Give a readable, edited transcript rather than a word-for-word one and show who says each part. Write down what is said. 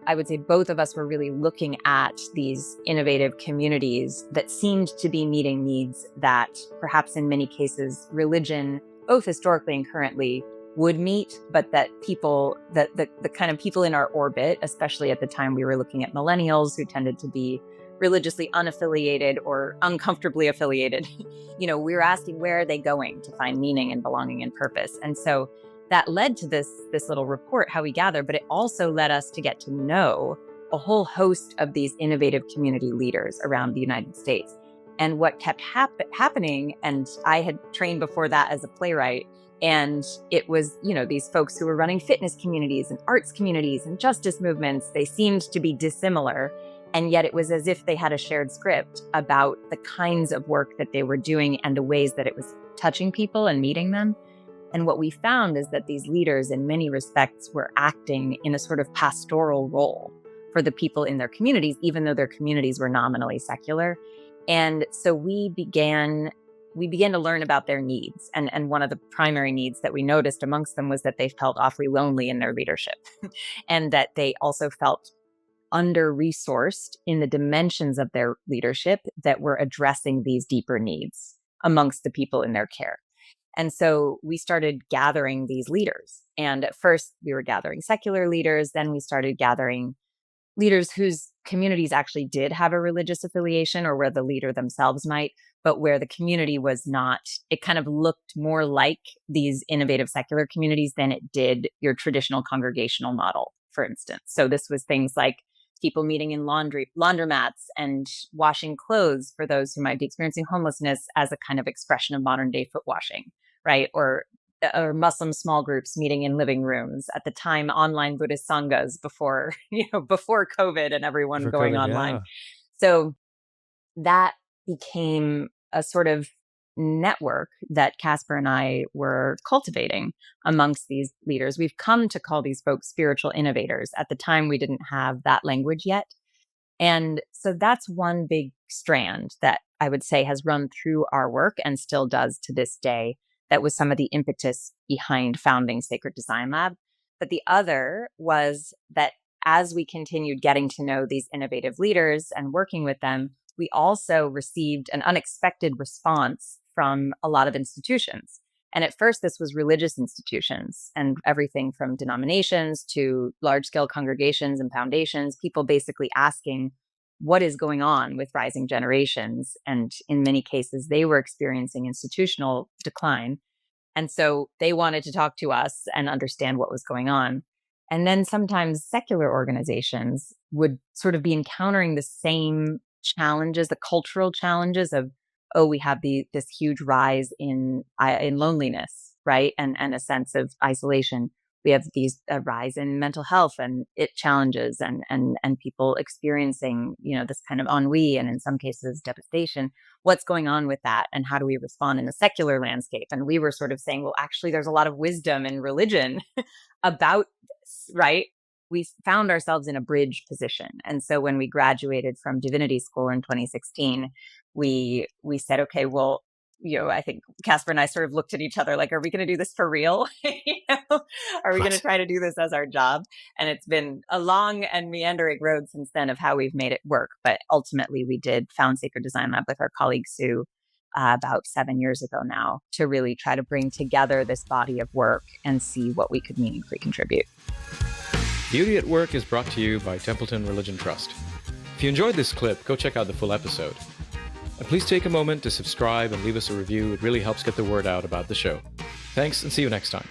Speaker 1: I would say both of us were really looking at these innovative communities that seemed to be meeting needs that perhaps in many cases religion, both historically and currently, would meet, but that people, that the kind of people in our orbit, especially at the time we were looking at millennials who tended to be religiously unaffiliated or uncomfortably affiliated, we were asking, where are they going to find meaning and belonging and purpose? And so that led to this little report, How We Gather, but it also led us to get to know a whole host of these innovative community leaders around the United States. And what kept happening, and I had trained before that as a playwright, and it was, these folks who were running fitness communities and arts communities and justice movements, they seemed to be dissimilar. And yet it was as if they had a shared script about the kinds of work that they were doing and the ways that it was touching people and meeting them. And what we found is that these leaders in many respects were acting in a sort of pastoral role for the people in their communities, even though their communities were nominally secular. And so we began to learn about their needs. And one of the primary needs that we noticed amongst them was that they felt awfully lonely in their leadership and that they also felt under-resourced in the dimensions of their leadership that were addressing these deeper needs amongst the people in their care. And so we started gathering these leaders. And at first we were gathering secular leaders. Then we started gathering leaders whose communities actually did have a religious affiliation, or where the leader themselves might, but where the community was not. It kind of looked more like these innovative secular communities than it did your traditional congregational model, for instance. So this was things like people meeting in laundromats and washing clothes for those who might be experiencing homelessness as a kind of expression of modern day foot washing, right? Or Muslim small groups meeting in living rooms, at the time online Buddhist sanghas before COVID and everyone
Speaker 2: For
Speaker 1: going
Speaker 2: COVID,
Speaker 1: online.
Speaker 2: yeah.
Speaker 1: So that became a sort of network that Casper and I were cultivating amongst these leaders. We've come to call these folks spiritual innovators. At the time, we didn't have that language yet. And so that's one big strand that I would say has run through our work and still does to this day. That was some of the impetus behind founding Sacred Design Lab. But the other was that as we continued getting to know these innovative leaders and working with them, we also received an unexpected response from a lot of institutions. And at first, this was religious institutions and everything from denominations to large-scale congregations and foundations, people basically asking, what is going on with rising generations? And in many cases, they were experiencing institutional decline. And so they wanted to talk to us and understand what was going on. And then sometimes secular organizations would sort of be encountering the same challenges, the cultural challenges of, we have this huge rise in loneliness, right? And a sense of isolation. We have a rise in mental health and challenges and people experiencing, this kind of ennui and in some cases devastation. What's going on with that? And how do we respond in the secular landscape? And we were sort of saying, well, actually, there's a lot of wisdom in religion about this, right? We found ourselves in a bridge position. And so when we graduated from divinity school in 2016, we said, okay, well, I think Casper and I sort of looked at each other like, are we going to do this for real? Are we going to try to do this as our job? And it's been a long and meandering road since then of how we've made it work. But ultimately, we did found Sacred Design Lab with our colleague Sue about 7 years ago now to really try to bring together this body of work and see what we could meaningfully contribute.
Speaker 2: Beauty at Work is brought to you by Templeton Religion Trust. If you enjoyed this clip, go check out the full episode. And please take a moment to subscribe and leave us a review. It really helps get the word out about the show. Thanks, and see you next time.